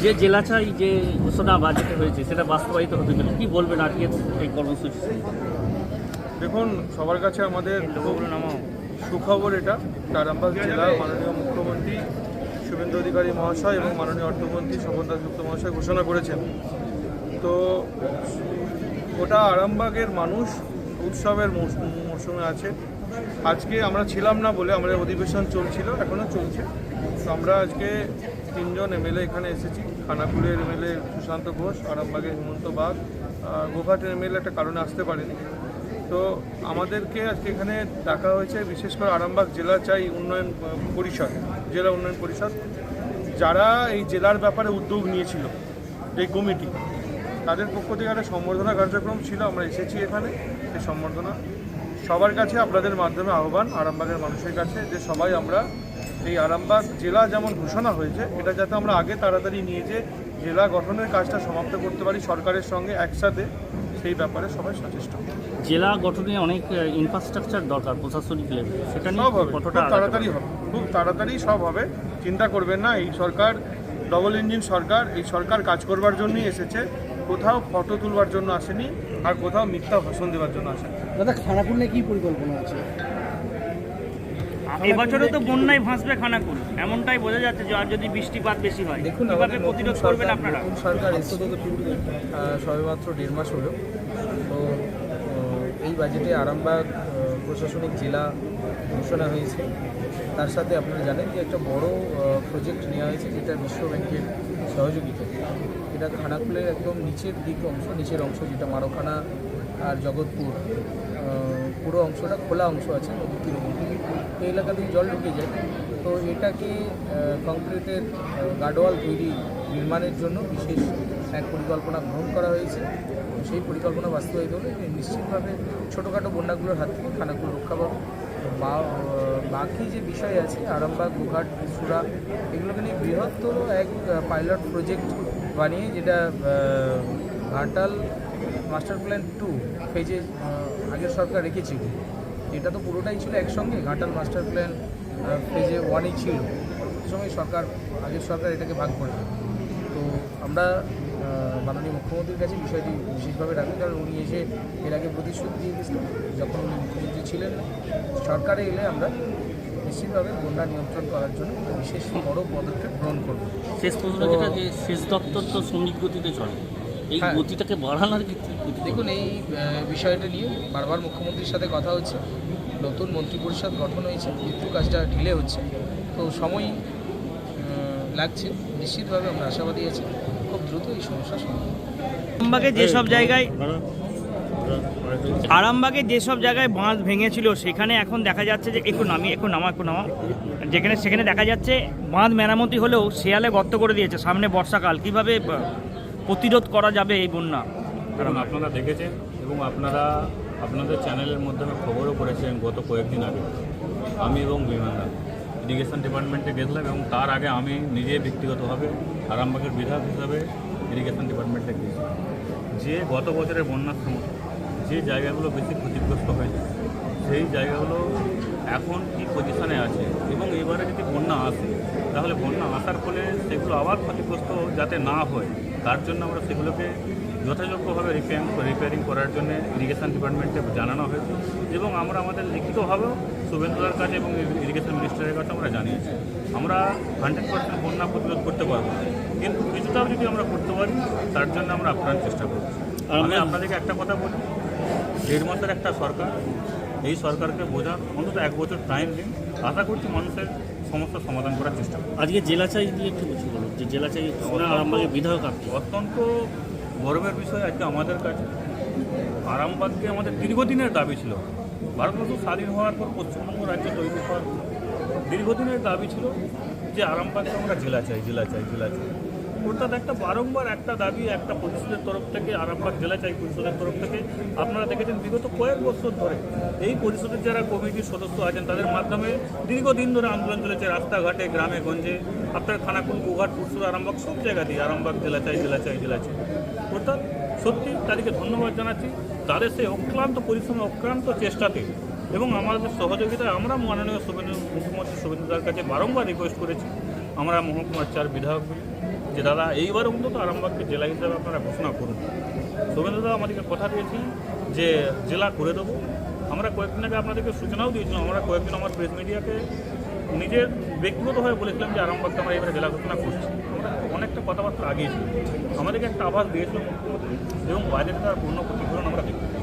যে জেলা চাই যে ঘোষণা বাজেটে হয়েছে সেটা বাস্তবায়িত হতে গেলে কী বলবেন আজকে এই কর্মসূচি? দেখুন, সবার কাছে আমাদের খুব সুখবর এটা। আরামবাগ জেলার মাননীয় মুখ্যমন্ত্রী শুভেন্দু অধিকারী মহাশয় এবং মাননীয় অর্থমন্ত্রী স্বপন দাসগুপ্ত মহাশয় ঘোষণা করেছেন। তো ওটা আরামবাগের মানুষ উৎসবের মৌসুমে আছে। আজকে আমরা ছিলাম না বলে আমাদের অধিবেশন চলছিল, এখনও চলছে। তো আমরা আজকে 3 জন এমএলএ এখানে এসেছি। খানাকুলের এমএলএ সুশান্ত ঘোষ, আরামবাগের হেমন্ত বাগ, গোঘাটের এমএলএ একটা কারণে আসতে পারেনি। তো আমাদেরকে আজকে এখানে ডাকা হয়েছে বিশেষ করে আরামবাগ জেলা চাই উন্নয়ন পরিষদ, জেলা উন্নয়ন পরিষদ, যারা এই জেলার ব্যাপারে উদ্যোগ নিয়েছিল, এই কমিটি, তাদের পক্ষ থেকে একটা সম্বর্ধনা কার্যক্রম ছিল। আমরা এসেছি এখানে। এই সম্বর্ধনা সবার কাছে আপনাদের মাধ্যমে আহ্বান আরামবাগের মানুষের কাছে যে সবাই আমরা এই আরামবাগ জেলা যেমন ঘোষণা হয়েছে এটা যাতে আমরা আগে তাড়াতাড়ি নিয়ে যে জেলা গঠনের কাজটা সমাপ্ত করতে পারি সরকারের সঙ্গে একসাথে, সেই ব্যাপারে সবাই সচেষ্ট। জেলা গঠনে অনেক ইনফ্রাস্ট্রাকচার দরকার প্রশাসনিক লেভেলে, সেটা নিয়ে সব হবে, কতটা খুব তাড়াতাড়ি হবে, খুব তাড়াতাড়ি সব হবে। চিন্তা করবেন না, এই সরকার ডবল ইঞ্জিন সরকার। এই সরকার কাজ করবার জন্যই এসেছে, কোথাও ফটো তুলবার জন্য আসেনি, আর কোথাও মিথ্যা ভাষণ দেওয়ার জন্য আসেনি। দাদা, খানাকুল নিয়ে কী পরিকল্পনা আছে? এবছরও তো বন্যায় ভাসবে খানাকুল, এমনটাই বোঝা যাচ্ছে। যে আর যদি বৃষ্টিপাত বেশি হয়, দেখুন, কিভাবে প্রতিরোধ করবেন আপনারা? নতুন সরকার এসেছে, সবেমাত্র 1.5 মাস হলো। তো এই বাজেটে আরামবাগ প্রশাসনিক জেলা ঘোষণা হয়েছে। তার সাথে আপনারা জানেন যে একটা বড় প্রজেক্ট নেওয়া হয়েছে, যেটা বিশ্ব ব্যাংকের সহযোগিতা। এটা খানাকুলের একদম নিচের অংশ যেটা মারখানা আর জগৎপুর, পুরো অংশটা খোলা অংশ আছে নদী তীরবর্তী। এই এলাকা দিয়ে জল ঢুকে যায়। তো এটাকে কংক্রিটের গার্ডওয়াল নির্মাণের জন্য বিশেষ এক পরিকল্পনা গ্রহণ করা হয়েছে। সেই পরিকল্পনা বাস্তবায়িত হলে নিশ্চিতভাবে ছোটোখাটো বন্যাগুলোর হাত থেকে খানাকুল রক্ষা পাবে। বাকি যে বিষয় আছে আরামবাগ, গোঘাট, সুরা, এগুলোকে নিয়ে বৃহত্তর এক পাইলট প্রজেক্ট বানিয়ে, যেটা ঘাটাল মাস্টার প্ল্যান 2 ফেজে আগের সরকার রেখেছিল। এটা তো পুরোটাই ছিল একসঙ্গে, ঘাটাল মাস্টার প্ল্যান ফেজে 1-ই ছিল। সে সময় আগের সরকার এটাকে ভাগ করে। তো আমরা মাননীয় মুখ্যমন্ত্রীর কাছে বিষয়টি বিশেষভাবে রাখি, কারণ উনি এসে এর আগে প্রতিশ্রুতি দিয়ে গেছিলেন যখন উনি মুখ্যমন্ত্রী ছিলেন। সরকারে এলে আমরা নিশ্চিতভাবে বন্যা নিয়ন্ত্রণ করার জন্য বিশেষ বড় পদক্ষেপ গ্রহণ করব। শেষ পর্যন্ত যেটা যে সেচ দপ্তর তো শ্রমিক গতিতে চলে, এই গতিটাকে বাড়ানোর ক্ষেত্রে দেখুন, এই বিষয়টা নিয়ে বারবার মুখ্যমন্ত্রীর সাথে কথা হচ্ছে। নতুন মন্ত্রিপরিষদ গঠন হয়েছে, কিন্তু কাজটা ঢিলে হচ্ছে, তো সময় লাগছে। নিশ্চিতভাবে আমরা আশাবাদী আছি খুব দ্রুত এই সমস্যার সমাধান। আরামবাগে যেসব জায়গায় বাঁধ ভেঙেছিল সেখানে এখন দেখা যাচ্ছে যে একটু নামা সেখানে দেখা যাচ্ছে বাঁধ মেরামতি হলেও শেয়ালে গর্ত করে দিয়েছে। সামনে বর্ষাকাল, কিভাবে প্রতিরোধ করা যাবে এই বন্যা? কারণ আপনারা দেখেছেন এবং আপনাদের চ্যানেলের মাধ্যমে খবরও করেছেন গত কয়েকদিন আগে। আমি এবং বিমানদা ইরিগেশন ডিপার্টমেন্টে গেছিলাম, এবং তার আগে আমি নিজে ব্যক্তিগতভাবে আরামবাগের বিধায়ক হিসাবে ইরিগেশন ডিপার্টমেন্টে গিয়েছি। যে গত বছরের বন্যার সময় যে জায়গাগুলো বেশি ক্ষতিগ্রস্ত হয়েছে, সেই জায়গাগুলো এখন কী পজিশনে আছে, এবং এবারে যদি বন্যা আসে তাহলে বন্যা আসার ফলে সেগুলো আবার ক্ষতিগ্রস্ত যাতে না হয়, তার জন্য আমরা সেগুলোকে যথাযোগ্যভাবে রিপেয়ারিং করার জন্য ইরিগেশন ডিপার্টমেন্টে জানানো হয়েছে, এবং আমরা আমাদের লিখিতভাবেও শুভেন্দুদার কাছে এবং ইরিগেশন মিনিস্টারের কাছে আমরা জানিয়েছি। আমরা 100% বন্যা প্রতিরোধ করতে পারবো, কিন্তু কিছুটাও যদি আমরা করতে পারি তার জন্য আমরা আপ্রাণ চেষ্টা করছি। আমি আপনাদেরকে একটা কথা বলি, 1.5 মাসের একটা সরকার, এই সরকারকে বোঝার অন্তত 1 বছর টাইম দিন। আশা করছি মানুষের সমস্যার সমাধান করার চেষ্টা করব। আজকে জেলা চাই দিয়ে একটু কিছু বলুন, যে জেলা চাই আরামবাগের বিধায়ক আপনি। অত্যন্ত গর্বের বিষয় আজকে আমাদের কাছে। আরামবাগকে আমাদের দীর্ঘদিনের দাবি ছিল। ভারতবর্ষ স্বাধীন হওয়ার পর পশ্চিমবঙ্গ রাজ্য তৈরি হওয়ার পর দীর্ঘদিনের দাবি ছিল যে আরামবাগকে আমরা জেলা চাই। অর্থাৎ বারংবার একটা দাবি একটা পরিষদের তরফ থেকে, আরামবাগ জেলা চাই পরিষদের তরফ থেকে। আপনারা দেখেছেন বিগত কয়েক বছর ধরে এই পরিষদের যারা কমিটির সদস্য আছেন তাদের মাধ্যমে দীর্ঘদিন ধরে আন্দোলন চলেছে, রাস্তাঘাটে, গ্রামে গঞ্জে, আপনার খানাকুল, গোঘাট, পুরসুর, আরামবাগ সব জায়গাতেই আরামবাগ জেলা চাই। অর্থাৎ সত্যি তাদেরকে ধন্যবাদ জানাচ্ছি তাদের সেই অক্লান্ত পরিশ্রমে, অক্লান্ত চেষ্টাতে, এবং আমাদের সহযোগিতায় আমরা মাননীয় মুখ্যমন্ত্রী শুভেন্দুদার কাছে বারংবার রিকোয়েস্ট করেছি। আমরা মহকুমার 4 বিধায়ক যে দাদা এইবার অন্তত আরামবাগকে জেলা হিসাবে আপনারা ঘোষণা করুন। শুভেন্দুদা আমাদেরকে কথা দিয়েছি যে জেলা করে দেবো। আমরা কয়েকদিন আগে আপনাদেরকে সূচনাও দিয়েছিলাম, আমরা কয়েকদিন আমার প্রেস মিডিয়াকে নিজের ব্যক্তিগতভাবে বলেছিলাম যে আরামবাগকে আমরা এবারে জেলা ঘোষণা করছি। আমরা অনেকটা কথাবার্তা আগিয়েছি, আমাদেরকে একটা আভাস দিয়েছিল মুখ্যমন্ত্রী এবং বাইরে তার পূর্ণ প্রতিফলন আমরা দেখতে পাই।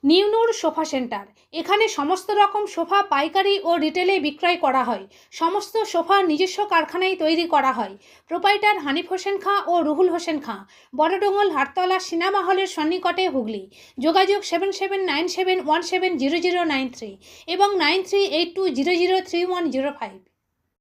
নিউনুর সোফা সেন্টার, এখানে সমস্ত রকম সোফা পাইকারি ও রিটেলে বিক্রয় করা হয়। সমস্ত সোফা নিজস্ব কারখানায় তৈরি করা হয়। প্রোপাইটার হানিফ হোসেন খাঁ ও রুহুল হোসেন খাঁ, বড়ডোঙ্গল হাটতলা সিনেমা হলের সন্নিকটে, হুগলি। যোগাযোগ 7797170093 এবং 9382003105।